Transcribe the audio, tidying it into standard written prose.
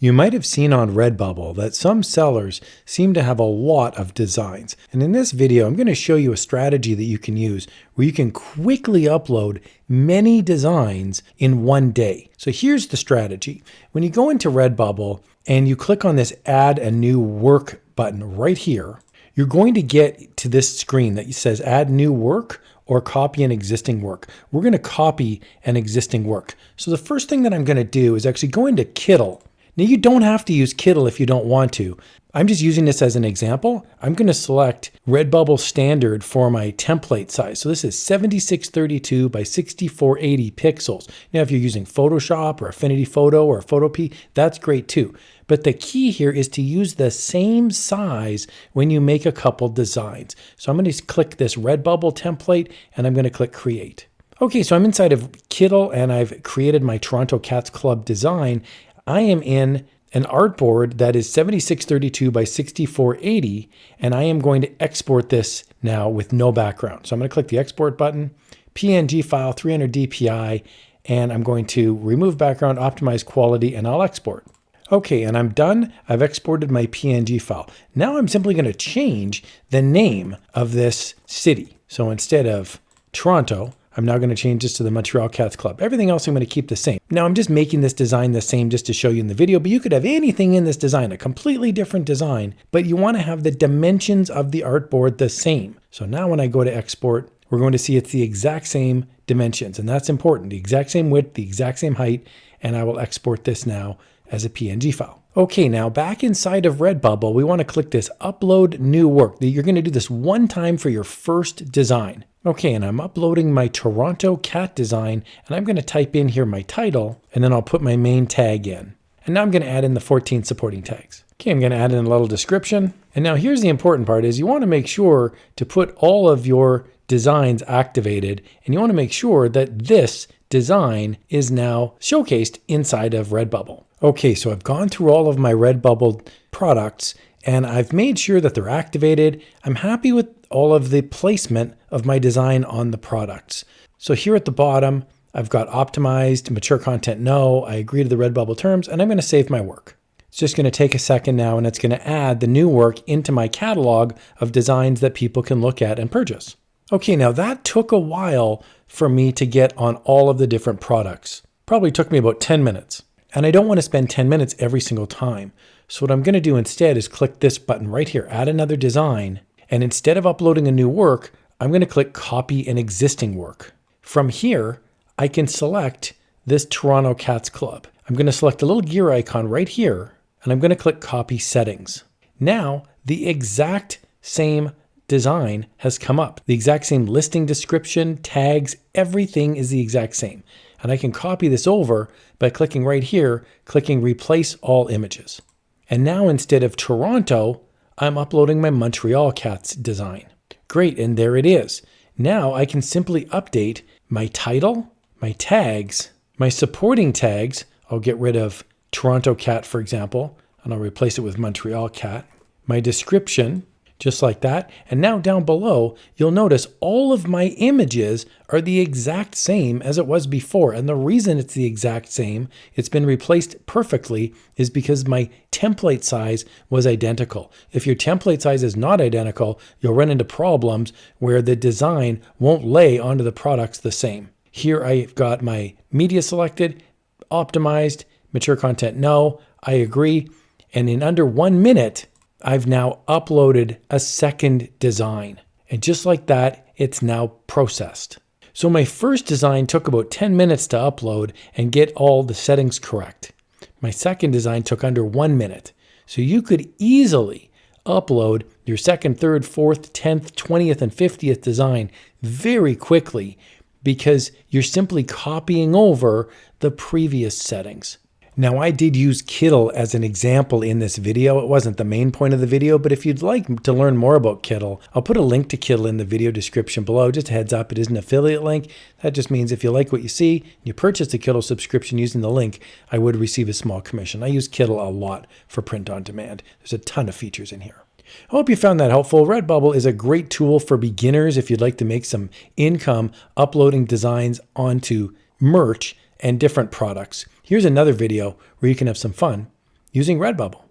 You might have seen on Redbubble that some sellers seem to have a lot of designs. And in this video, I'm going to show you a strategy that you can use where you can quickly upload many designs in one day. So here's the strategy. When you go into Redbubble and you click on this Add a New Work button right here, you're going to get to this screen that says Add New Work or Copy an Existing Work. We're going to copy an existing work. So the first thing that I'm going to do is actually go into Kittl. Now you don't have to use Kittl if you don't want to. I'm just using this as an example. I'm going to select Redbubble standard for my template size. So this is 7632 by 6480 pixels. Now if you're using Photoshop or Affinity Photo or Photopea, that's great too. But the key here is to use the same size when you make a couple designs. So I'm going to click this Redbubble template and I'm going to click Create. Okay, so I'm inside of Kittl and I've created my Toronto Cats Club design. I am in an artboard that is 7632 by 6480, and I am going to export this now with no background. So I'm going to click the export button, PNG file, 300 DPI, and I'm going to remove background, optimize quality, and I'll export. Okay, and I'm done. I've exported my PNG file. Now I'm simply going to change the name of this city. So instead of Toronto, I'm now going to change this to the Montreal Cats Club. Everything else I'm going to keep the same. Now I'm just making this design the same just to show you in the video, but you could have anything in this design, a completely different design, but you want to have the dimensions of the artboard the same. So now when I go to export, we're going to see it's the exact same dimensions, and that's important. The exact same width, the exact same height, and I will export this now as a PNG file. Okay, now back inside of Redbubble, we want to click this Upload New Work. You're going to do this one time for your first design. Okay, and I'm uploading my Toronto cat design, and I'm going to type in here my title, and then I'll put my main tag in. And now I'm going to add in the 14 supporting tags. Okay, I'm going to add in a little description. And now here's the important part is you want to make sure to put all of your designs activated, and you want to make sure that this design is now showcased inside of Redbubble. Okay, so I've gone through all of my Redbubble products and I've made sure that they're activated. I'm happy with all of the placement of my design on the products. So here at the bottom, I've got optimized, mature content, no, I agree to the Redbubble terms, and I'm going to save my work. It's just going to take a second now and it's going to add the new work into my catalog of designs that people can look at and purchase. Okay, now that took a while for me to get on all of the different products. Probably took me about 10 minutes. And I don't want to spend 10 minutes every single time. So what I'm going to do instead is click this button right here, add another design. And instead of uploading a new work, I'm going to click copy an existing work. From here, I can select this Toronto Cats Club. I'm going to select the little gear icon right here, and I'm going to click copy settings. Now, the exact same design has come up. The exact same listing description, tags, everything is the exact same. And I can copy this over by clicking right here, clicking replace all images. And now instead of Toronto, I'm uploading my Montreal Cats design. Great, and there it is. Now I can simply update my title, my tags, my supporting tags. I'll get rid of Toronto Cat, for example, and I'll replace it with Montreal Cat. My description, just like that. And now down below, you'll notice all of my images are the exact same as it was before. And the reason it's the exact same, it's been replaced perfectly, is because my template size was identical. If your template size is not identical, you'll run into problems where the design won't lay onto the products the same. Here I've got my media selected, optimized, mature content, no, I agree. And in under 1 minute, I've now uploaded a second design. And just like that, it's now processed. So my first design took about 10 minutes to upload and get all the settings correct. My second design took under 1 minute. So you could easily upload your second, third, fourth, 10th, 20th, and 50th design very quickly because you're simply copying over the previous settings. Now I did use Kittl as an example in this video. It wasn't the main point of the video, but if you'd like to learn more about Kittl, I'll put a link to Kittl in the video description below. Just a heads up, it is an affiliate link. That just means if you like what you see, you purchase the Kittl subscription using the link, I would receive a small commission. I use Kittl a lot for print on demand. There's a ton of features in here. I hope you found that helpful. Redbubble is a great tool for beginners if you'd like to make some income uploading designs onto merch and different products. Here's another video where you can have some fun using Redbubble.